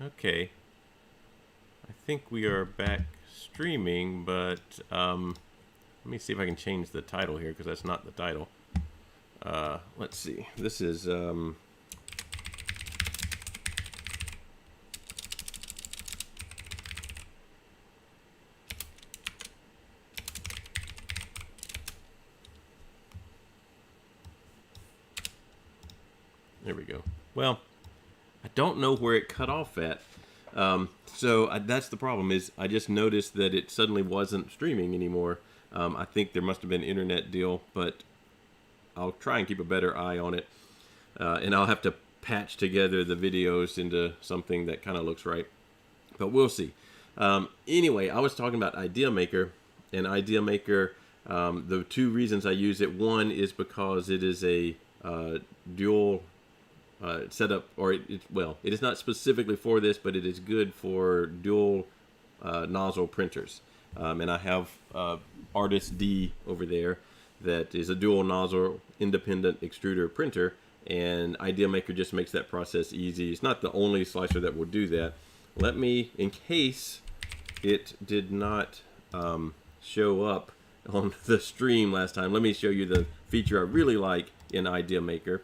Okay, I think we are back streaming, but let me see if I can change the title here because that's not the title. Let's see. This is there we go. Well, I don't know where it cut off at. That's the problem. Is I just noticed that it suddenly wasn't streaming anymore. I think there must have been an internet deal, but I'll try and keep a better eye on it, and I'll have to patch together the videos into something that kind of looks right. But we'll see. Anyway, I was talking about Idea Maker, and Idea Maker. The two reasons I use it: one is because it is a dual setup, or it is not specifically for this, but it is good for dual nozzle printers. And I have Artist D over there that is a dual nozzle independent extruder printer, and Idea Maker just makes that process easy. It's not the only slicer that will do that. Let me, in case it did not show up on the stream last time, let me show you the feature I really like in Idea Maker,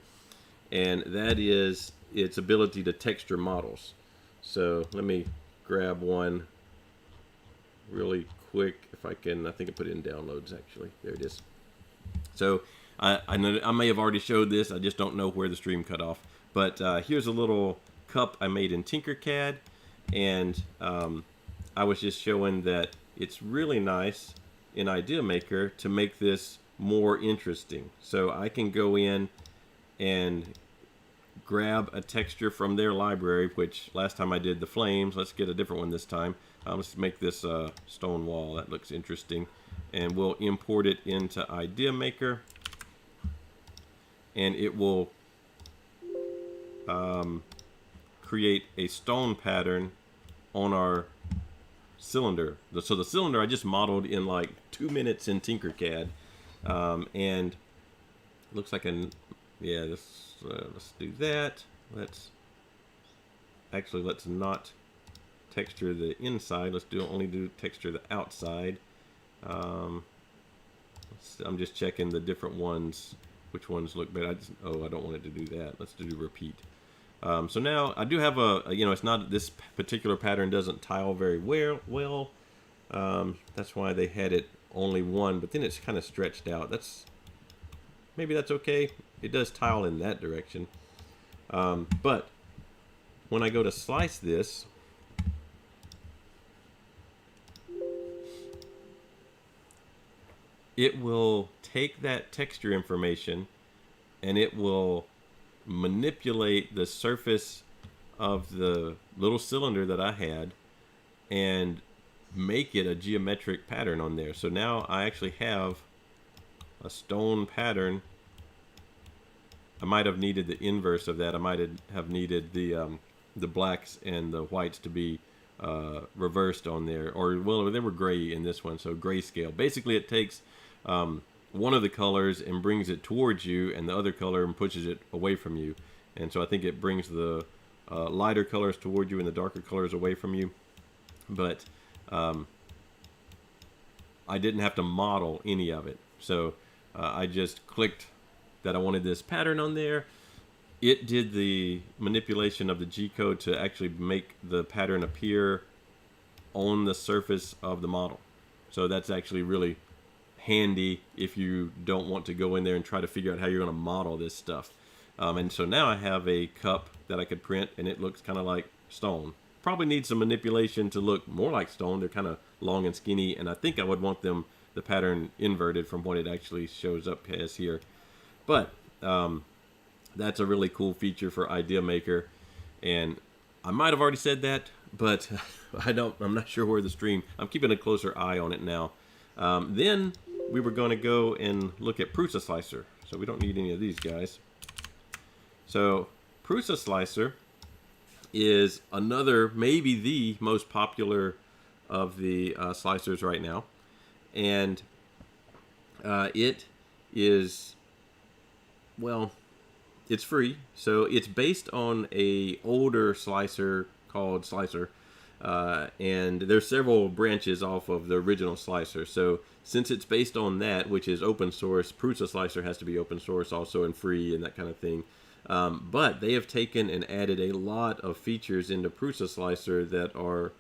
and that is its ability to texture models. So let me grab one really quick if I can. I think I put it in downloads actually. There it is. So I know I may have already showed this. I just don't know where the stream cut off. But here's a little cup I made in Tinkercad, and I was just showing that it's really nice in Idea Maker to make this more interesting. So I can go in and grab a texture from their library, which last time I did the flames. Let's get a different one this time. Let's make this stone wall. That looks interesting. And we'll import it into Idea Maker. And it will create a stone pattern on our cylinder. So the cylinder I just modeled in like 2 minutes in Tinkercad. And looks like let's do that. Let's not texture the inside. Let's only do texture the outside. I'm just checking the different ones, which ones look better. I don't want it to do that. Let's do repeat. So now I do have it's not, this particular pattern doesn't tile very well. That's why they had it only one, but then it's kind of stretched out. Maybe that's okay. It does tile in that direction. But when I go to slice this, it will take that texture information and it will manipulate the surface of the little cylinder that I had and make it a geometric pattern on there. So now I actually have a stone pattern. I might have needed the inverse of that. I might have needed the blacks and the whites to be reversed on there, or well, they were gray in this one, so grayscale. Basically, it takes one of the colors and brings it towards you, and the other color and pushes it away from you. And so I think it brings the lighter colors toward you and the darker colors away from you. But I didn't have to model any of it, so I just clicked that I wanted this pattern on there. It did the manipulation of the G-code to actually make the pattern appear on the surface of the model. So that's actually really handy if you don't want to go in there and try to figure out how you're going to model this stuff. And so now I have a cup that I could print, and it looks kind of like stone. Probably needs some manipulation to look more like stone. They're kind of long and skinny, and I think I would want the pattern inverted from what it actually shows up as here. But that's a really cool feature for Idea Maker, and I might have already said that, but I'm not sure where the stream. I'm keeping a closer eye on it now. Then we were going to go and look at Prusa Slicer, so we don't need any of these guys. So Prusa Slicer is another, maybe the most popular of the slicers right now, and it is, well, it's free. So it's based on a older slicer called Slicer. And there's several branches off of the original Slicer. So since it's based on that, which is open source, Prusa Slicer has to be open source also and free and that kind of thing. But they have taken and added a lot of features into Prusa Slicer that are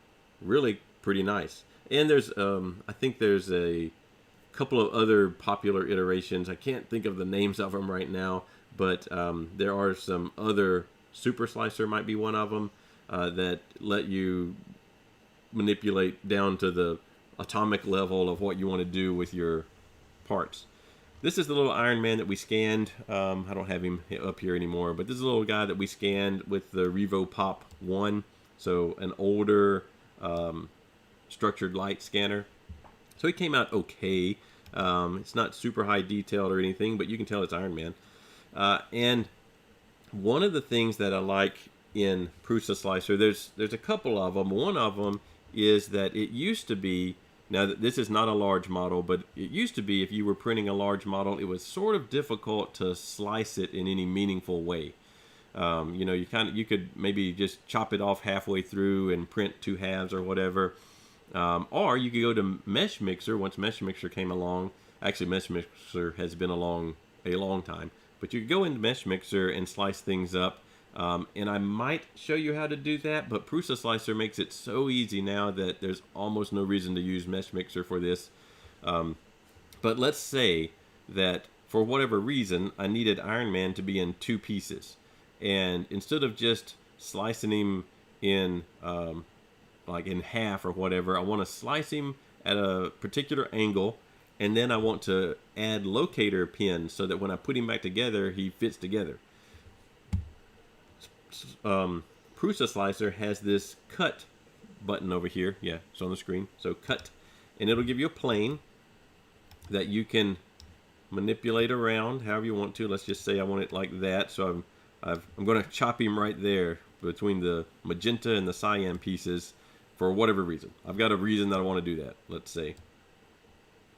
really pretty nice. And there's, I think there's a couple of other popular iterations. I can't think of the names of them right now, but there are some other. Super Slicer might be one of them that let you manipulate down to the atomic level of what you want to do with your parts. This is the little Iron Man that we scanned. I don't have him up here anymore, but this is a little guy that we scanned with the Revo Pop 1, so an older structured light scanner. So it came out okay. It's not super high detailed or anything, but you can tell it's Iron Man. And one of the things that I like in Prusa Slicer, there's a couple of them. One of them is that it used to be, now this is not a large model, but it used to be if you were printing a large model, it was sort of difficult to slice it in any meaningful way. You know, you could maybe just chop it off halfway through and print 2 halves or whatever. Or you could go to Mesh Mixer once Mesh Mixer came along. Actually, Mesh Mixer has been along a long time. But you could go into Mesh Mixer and slice things up. And I might show you how to do that, but Prusa Slicer makes it so easy now that there's almost no reason to use Mesh Mixer for this. But let's say that for whatever reason, I needed Iron Man to be in 2 pieces. And instead of just slicing him in like in half or whatever, I want to slice him at a particular angle, and then I want to add locator pins so that when I put him back together, he fits together. Prusa Slicer has this cut button over here. Yeah, it's on the screen. So cut, and it'll give you a plane that you can manipulate around however you want to. Let's just say I want it like that. So I'm going to chop him right there between the magenta and the cyan pieces for whatever reason. I've got a reason that I want to do that, let's say.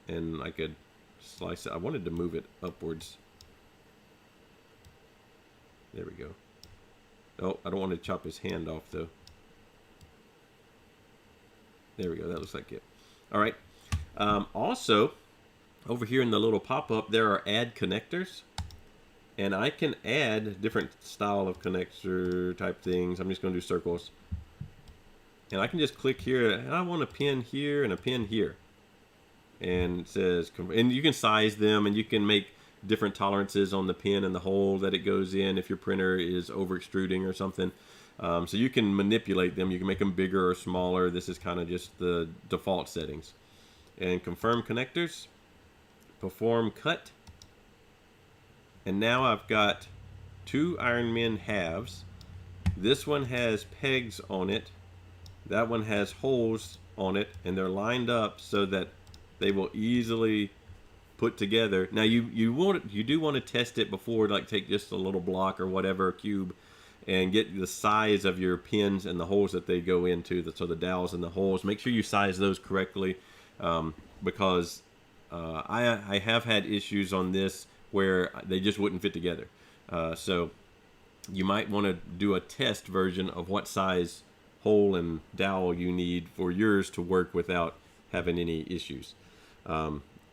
And I could slice it. I wanted to move it upwards. There we go. Oh, I don't want to chop his hand off though. There we go. That looks like it. All right. Also, over here in the little pop-up, there are add connectors. And I can add different style of connector type things. I'm just going to do circles. And I can just click here. And I want a pin here and a pin here. And it says, and you can size them and you can make different tolerances on the pin and the hole that it goes in if your printer is over extruding or something. So you can manipulate them. You can make them bigger or smaller. This is kind of just the default settings. And confirm connectors, perform cut. And now I've got 2 Iron Man halves. This one has pegs on it. That one has holes on it, and they're lined up so that they will easily put together. Now you do want to test it before, like take just a little block or whatever, cube, and get the size of your pins and the holes that they go into. So the dowels and the holes, make sure you size those correctly, because I have had issues on this where they just wouldn't fit together. So you might want to do a test version of what size hole and dowel you need for yours to work without having any issues,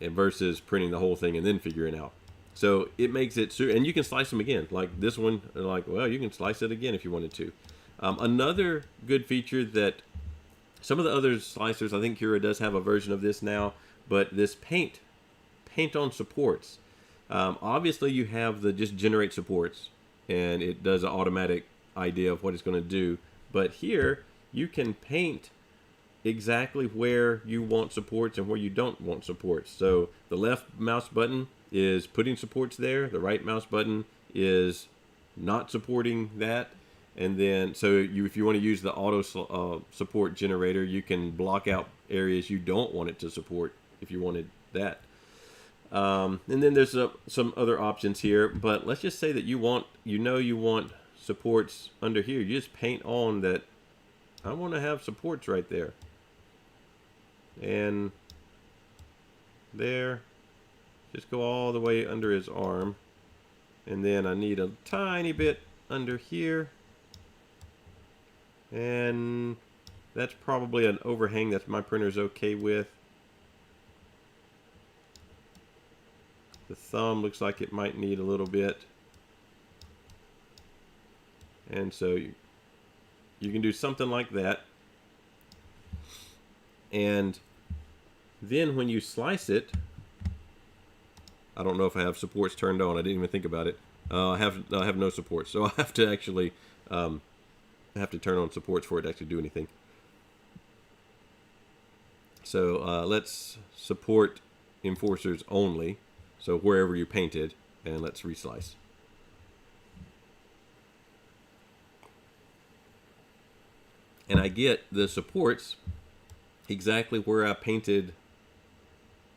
versus printing the whole thing and then figuring out. So it makes it, and you can slice them again, like this one, like, well, you can slice it again if you wanted to. Another good feature that some of the other slicers, I think Cura does have a version of this now, but this paint on supports. Obviously you have the just generate supports, and it does an automatic idea of what it's going to do. But here you can paint exactly where you want supports and where you don't want supports. So the left mouse button is putting supports there. The right mouse button is not supporting that. And then, so if you want to use the auto support generator, you can block out areas you don't want it to support if you wanted that. And then there's some other options here, but let's just say that you want supports under here. You just paint on that. I want to have supports right there. And there. Just go all the way under his arm. And then I need a tiny bit under here. And that's probably an overhang that my printer's okay with. The thumb looks like it might need a little bit. And so you can do something like that. And then when you slice it, I don't know if I have supports turned on. I didn't even think about it. I have no supports, so I have to actually turn on supports for it to actually do anything. So let's support enforcers only. So wherever you painted, and let's reslice. And I get the supports exactly where I painted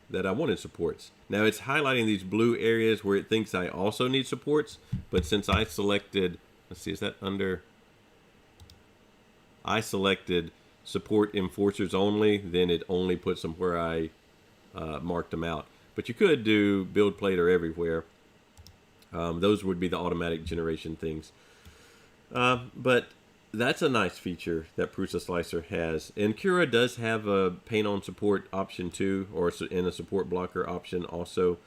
that I wanted supports. Now it's highlighting these blue areas where it thinks I also need supports, but since I selected, let's see, is that under? I selected support enforcers only, then it only puts them where I marked them out. But you could do build plate or everywhere. Those would be the automatic generation things. But that's a nice feature that Prusa Slicer has. And Cura does have a paint on support option too, or in a support blocker option also.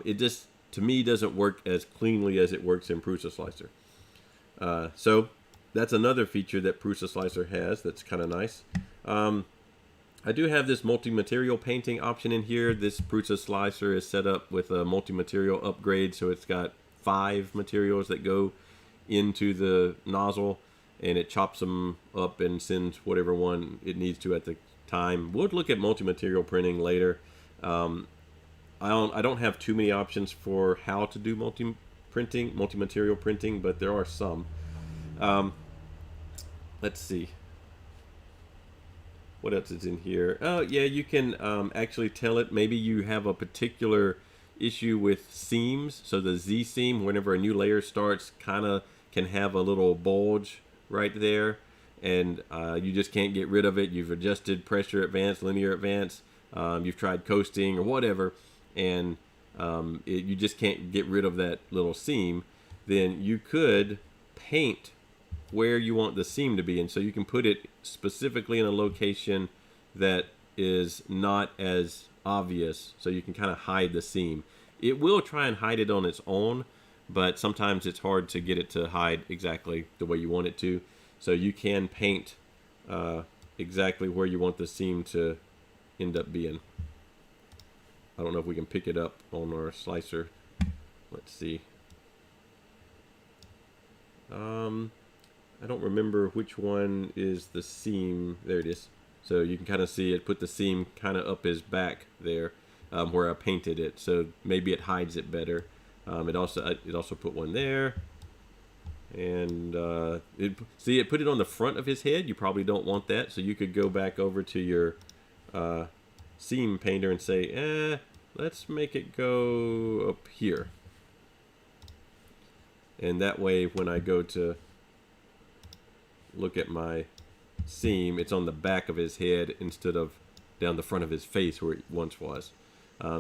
It just, to me, doesn't work as cleanly as it works in Prusa Slicer. So that's another feature that Prusa Slicer has that's kind of nice. I do have this multi-material painting option in here. This Prusa Slicer is set up with a multi-material upgrade, so it's got 5 materials that go into the nozzle, and it chops them up and sends whatever one it needs to at the time. We'll look at multi-material printing later. I don't have too many options for how to do multi-material printing, but there are some. Let's see. What else is in here? Oh, yeah, you can actually tell it. Maybe you have a particular issue with seams. So the Z seam, whenever a new layer starts, kind of can have a little bulge right there. And you just can't get rid of it. You've adjusted pressure advance, linear advance. You've tried coasting or whatever. And you just can't get rid of that little seam. Then you could paint where you want the seam to be, and so you can put it specifically in a location that is not as obvious, so you can kind of hide the seam. It will try and hide it on its own, but sometimes it's hard to get it to hide exactly the way you want it to. So you can paint exactly where you want the seam to end up being. I don't know if we can pick it up on our slicer. Let's see. I don't remember which one is the seam. There it is. So you can kind of see it put the seam kind of up his back there, where I painted it. So maybe it hides it better. It also put one there, and it put it on the front of his head. You probably don't want that, so you could go back over to your seam painter and say, let's make it go up here. And that way, when I go to look at my seam, it's on the back of his head instead of down the front of his face where it once was.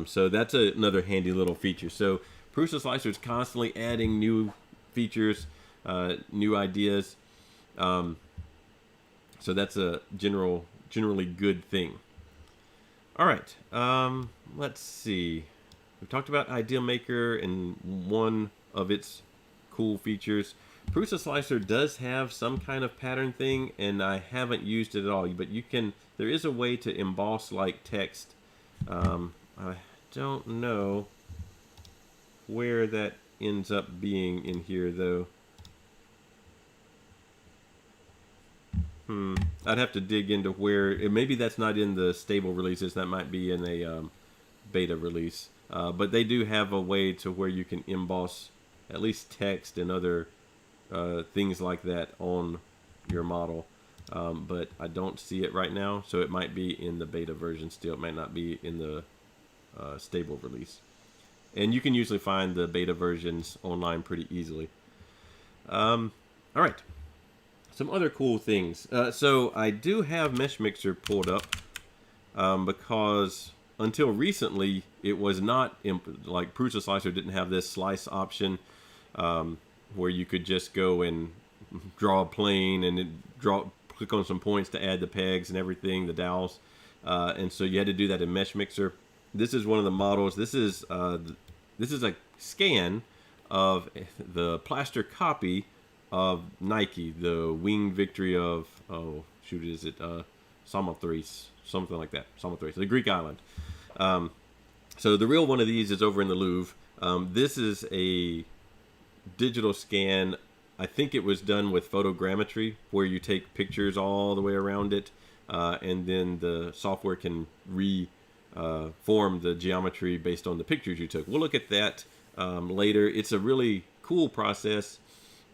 So that's another handy little feature. So Prusa Slicer is constantly adding new features, new ideas. So that's a generally good thing. All right, let's see. We've talked about Idea Maker and one of its cool features. Prusa Slicer does have some kind of pattern thing, and I haven't used it at all. But there is a way to emboss like text. I don't know where that ends up being in here, though. I'd have to dig into where. Maybe that's not in the stable releases. That might be in a beta release. But they do have a way to where you can emboss at least text and other things like that on your model. But I don't see it right now, so it might be in the beta version still. It might not be in the stable release. And you can usually find the beta versions online pretty easily. All right. Some other cool things. So I do have Mesh Mixer pulled up because until recently it was not like Prusa Slicer didn't have this slice option where you could just go and draw a plane and click on some points to add the pegs and everything, the dowels. And so you had to do that in Mesh Mixer. This is one of the models. This is a scan of the plaster copy of Nike, the Winged Victory of, oh shoot, is it Samothrace, something like that, Samothrace, the Greek island. So the real one of these is over in the Louvre. This is a digital scan. I think it was done with photogrammetry, where you take pictures all the way around it, and then the software can form the geometry based on the pictures you took. We'll look at that later. It's a really cool process.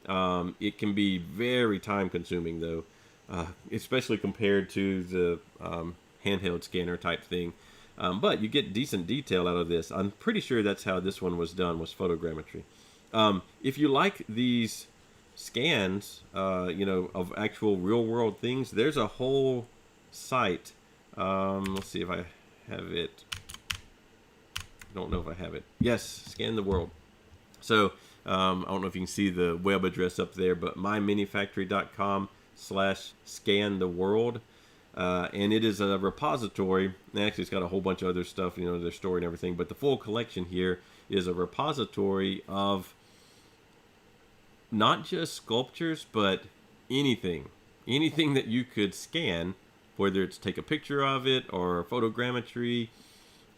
It can be very time consuming though, especially compared to the handheld scanner type thing. But you get decent detail out of this. I'm pretty sure that's how this one was done, was photogrammetry. If you like these scans, of actual real world things, there's a whole site. Let's see if I have it. I don't know if I have it. Yes, Scan the World. So I don't know if you can see the web address up there, but myminifactory.com/scantheworld. And it is a repository. Actually, it's got a whole bunch of other stuff, their story and everything. But the full collection here is a repository of not just sculptures, but anything that you could scan, whether it's take a picture of it or photogrammetry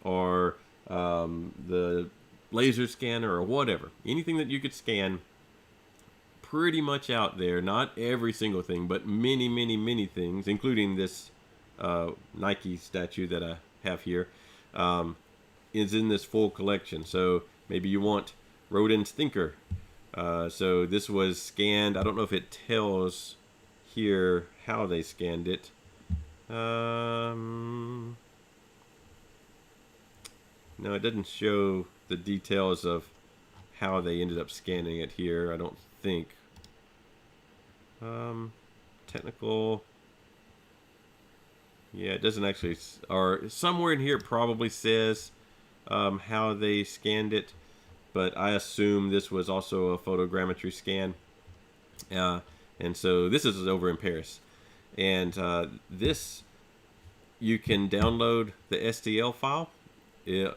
or the laser scanner or whatever. Anything that you could scan, pretty much out there. Not every single thing, but many, many, many things, including this Nike statue that I have here, is in this full collection. So maybe you want Rodin's Thinker. So this was scanned. I don't know if it tells here how they scanned it. No, it doesn't show the details of how they ended up scanning it here, I don't think. Technical. Yeah, it doesn't actually, or somewhere in here it probably says how they scanned it, but I assume this was also a photogrammetry scan. And so this is over in Paris. And this, you can download the STL file. You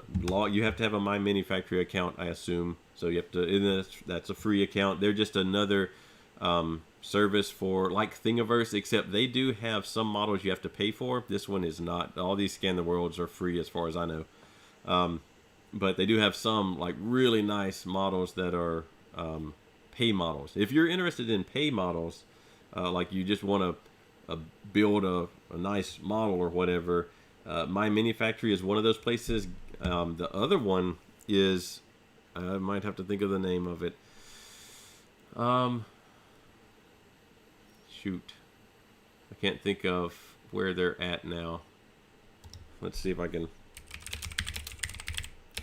have to have a MyMinifactory account, I assume. So you have to, that's a free account. They're just another service for like Thingiverse, except they do have some models you have to pay for. This one is not. All these Scan the Worlds are free as far as I know. But they do have some like really nice models that are pay models. If you're interested in pay models, like you just want to build a nice model or whatever, MyMinifactory is one of those places. The other one is, I might have to think of the name of it. Shoot, I can't think of where they're at now. Let's see if I can.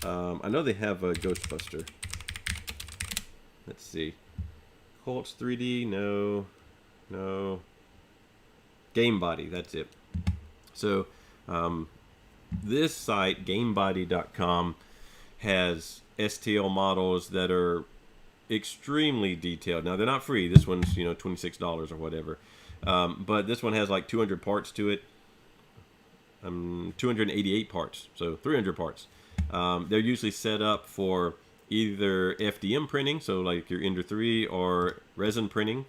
I know they have a Ghostbuster. Let's see. Colts 3D, no. Game Body, that's it. So this site, GameBody.com, has STL models that are extremely detailed. Now they're not free. This one's $26 or whatever, but this one has like 200 parts to it. 288 parts, so 300 parts. They're usually set up for either FDM printing, so like your Ender 3, or resin printing,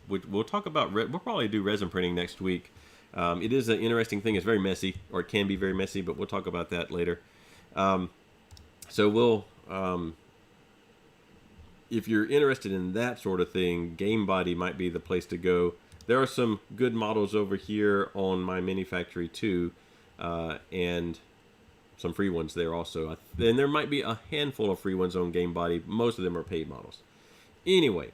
which we'll talk about. We'll probably do resin printing next week. It is an interesting thing. It's very messy, or it can be very messy, but we'll talk about that later. So we'll, if you're interested in that sort of thing, GameBody might be the place to go. There are some good models over here on MyMinifactory too, and some free ones there also. And there might be a handful of free ones on GameBody. Most of them are paid models. Anyway,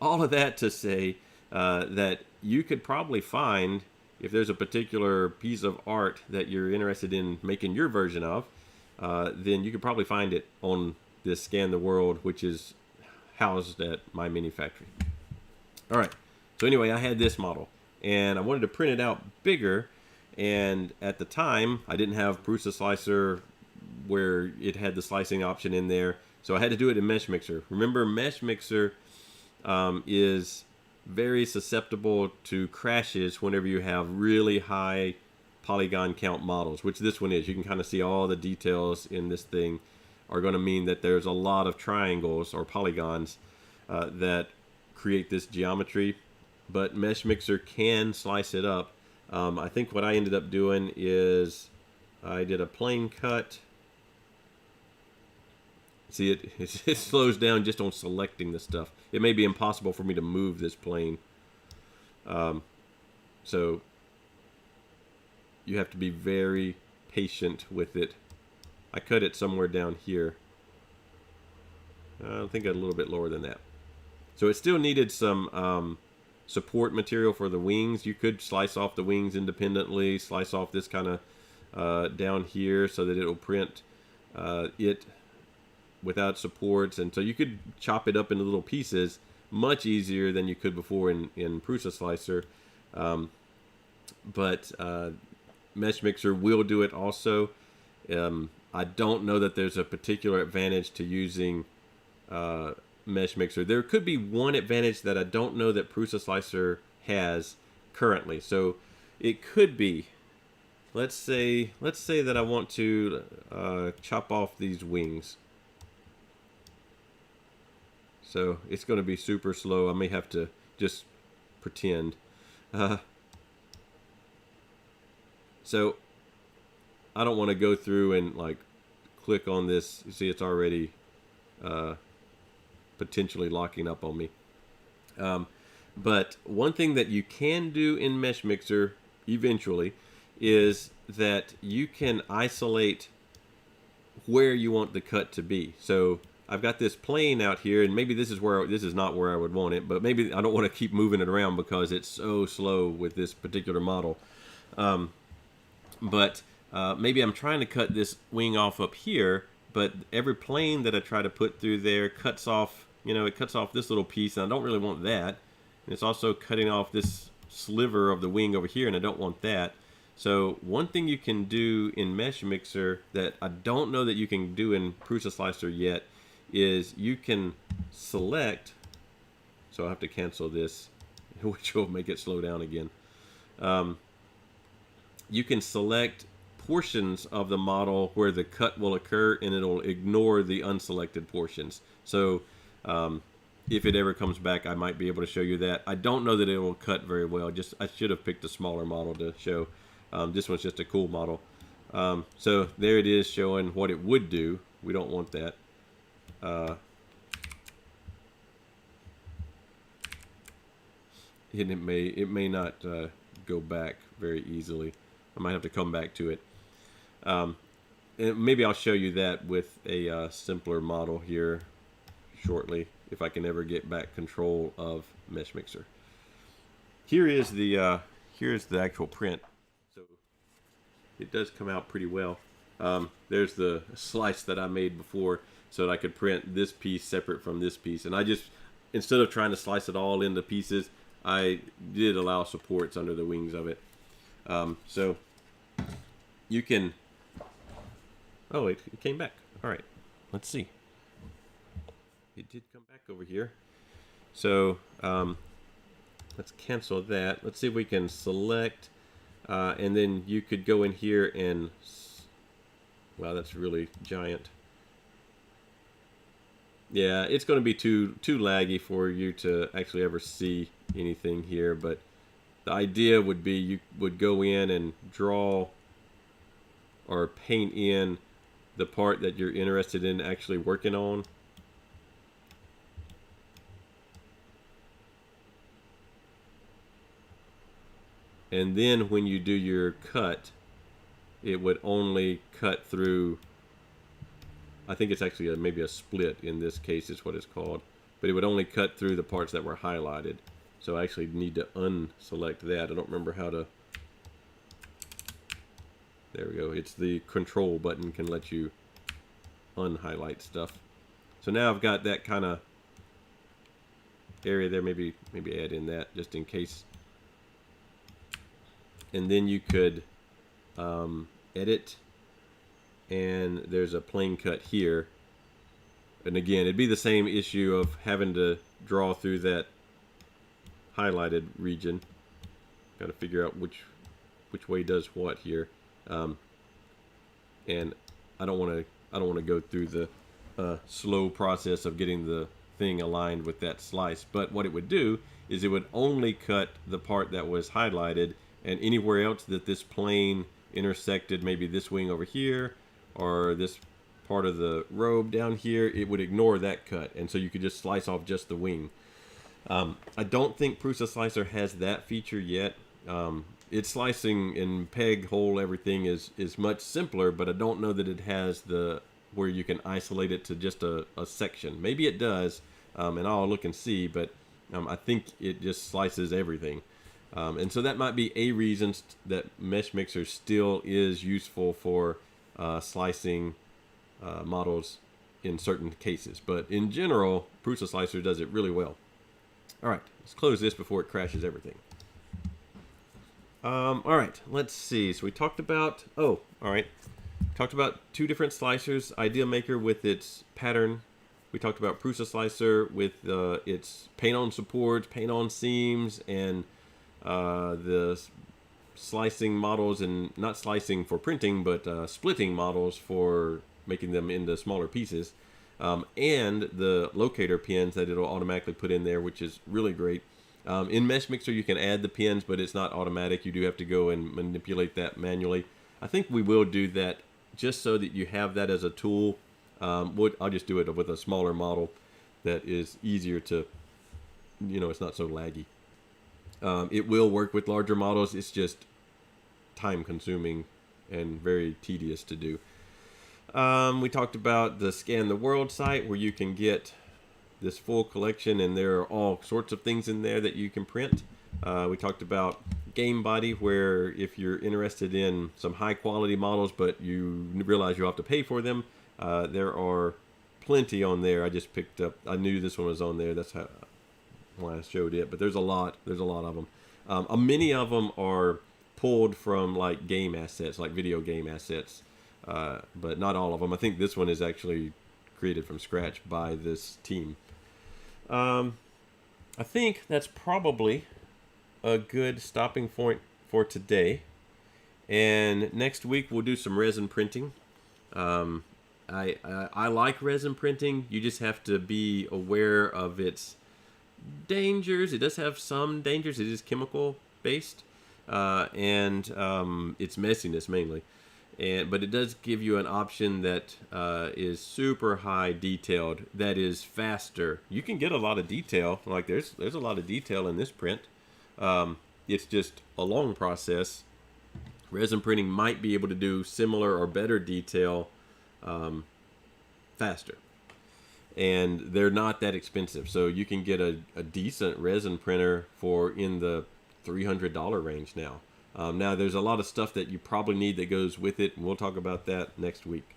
all of that to say that you could probably find, if there's a particular piece of art that you're interested in making your version of, then you could probably find it on this Scan the World, which is housed at MyMinifactory. All right. So anyway, I had this model, and I wanted to print it out bigger. And at the time, I didn't have Prusa Slicer where it had the slicing option in there, so I had to do it in Mesh Mixer. Remember, Mesh Mixer is very susceptible to crashes whenever you have really high polygon count models, which this one is. You can kind of see all the details in this thing are going to mean that there's a lot of triangles or polygons that create this geometry, but Mesh Mixer can slice it up. I think what I ended up doing is I did a plane cut. See, it slows down just on selecting the stuff. It may be impossible for me to move this plane. So you have to be very patient with it. I cut it somewhere down here. I think a little bit lower than that. So it still needed some support material for the wings. You could slice off the wings independently, slice off this kind of down here so that it'll print it without supports, and so you could chop it up into little pieces much easier than you could before in Prusa Slicer. But Mesh Mixer will do it also. I don't know that there's a particular advantage to using Mesh Mixer. There could be one advantage that I don't know that Prusa Slicer has currently. So it could be, let's say that I want to chop off these wings. So it's going to be super slow. I may have to just pretend. So I don't want to go through and like click on this. You see, it's already potentially locking up on me. But one thing that you can do in Mesh Mixer eventually is that you can isolate where you want the cut to be. So I've got this plane out here, and maybe this is not where I would want it, but maybe I don't want to keep moving it around because it's so slow with this particular model. But maybe I'm trying to cut this wing off up here, but every plane that I try to put through there cuts off, it cuts off this little piece, and I don't really want that. And it's also cutting off this sliver of the wing over here, and I don't want that. So one thing you can do in Mesh Mixer that I don't know that you can do in Prusa Slicer yet is you can select, so I'll have to cancel this, which will make it slow down again. You can select portions of the model where the cut will occur, and it'll ignore the unselected portions. So if it ever comes back, I might be able to show you that. I don't know that it will cut very well. I should have picked a smaller model to show. This one's just a cool model. So there it is showing what it would do. We don't want that. And it may not go back very easily. I might have to come back to it. And maybe I'll show you that with a simpler model here shortly, if I can ever get back control of Mesh Mixer. Here's the actual print. So it does come out pretty well. There's the slice that I made before, so that I could print this piece separate from this piece. And I just, instead of trying to slice it all into pieces, I did allow supports under the wings of it. So you can, oh, it came back. All right, let's see. It did come back over here. So let's cancel that. Let's see if we can select, and then you could go in here and, wow, that's really giant. Yeah, it's going to be too laggy for you to actually ever see anything here, but the idea would be you would go in and draw or paint in the part that you're interested in actually working on. And then when you do your cut, it would only cut through, I think it's actually maybe a split in this case is what it's called, but it would only cut through the parts that were highlighted. So I actually need to unselect that. I don't remember how to, there we go. It's the control button can let you unhighlight stuff. So now I've got that kind of area there, maybe add in that just in case. And then you could edit, and there's a plane cut here. And again, it'd be the same issue of having to draw through that highlighted region. Got to figure out which way does what here, and I don't want to go through the slow process of getting the thing aligned with that slice. But what it would do is it would only cut the part that was highlighted, and anywhere else that this plane intersected, maybe this wing over here or this part of the robe down here, it would ignore that cut, and so you could just slice off just the wing. I don't think Prusa Slicer has that feature yet. Its slicing and peg hole everything is much simpler, but I don't know that it has the where you can isolate it to just a section. Maybe it does, and I'll look and see, but I think it just slices everything. And so that might be a reason that Mesh Mixer still is useful for slicing models in certain cases. But in general, Prusa Slicer does it really well. All right, let's close this before it crashes everything. All right, let's see. So we talked about, talked about two different slicers, Idea Maker with its pattern. We talked about Prusa Slicer with its paint-on supports, paint-on seams, and the slicing models, and not slicing for printing, but splitting models for making them into smaller pieces, and the locator pins that it'll automatically put in there, which is really great. In Mesh Mixer, you can add the pins, but it's not automatic. You do have to go and manipulate that manually. I think we will do that just so that you have that as a tool. I'll just do it with a smaller model that is easier to, it's not so laggy. It will work with larger models. It's just time consuming and very tedious to do. We talked about the Scan the World site where you can get this full collection, and there are all sorts of things in there that you can print. We talked about Game Body, where if you're interested in some high quality models but you realize you'll have to pay for them, there are plenty on there. I just picked up, I knew this one was on there, that's why I showed it, but there's a lot of them. Many of them are pulled from like game assets, like video game assets, but not all of them. I think this one is actually created from scratch by this team. I think that's probably a good stopping point for today, and next week we'll do some resin printing. I like resin printing. You just have to be aware of its dangers. It does have some dangers. It is chemical based, and its messiness mainly. But it does give you an option that is super high detailed, that is faster. You can get a lot of detail, like there's a lot of detail in this print. It's just a long process. Resin printing might be able to do similar or better detail faster. And they're not that expensive, so you can get a decent resin printer for in the $300 range now. Now, there's a lot of stuff that you probably need that goes with it, and we'll talk about that next week.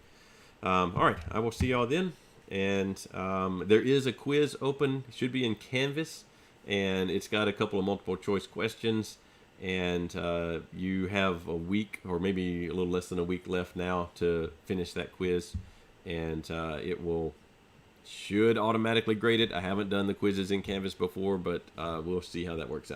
All right, I will see y'all then. And there is a quiz open. It should be in Canvas, and it's got a couple of multiple choice questions. And you have a week, or maybe a little less than a week left now to finish that quiz. And it should automatically grade it. I haven't done the quizzes in Canvas before, but we'll see how that works out.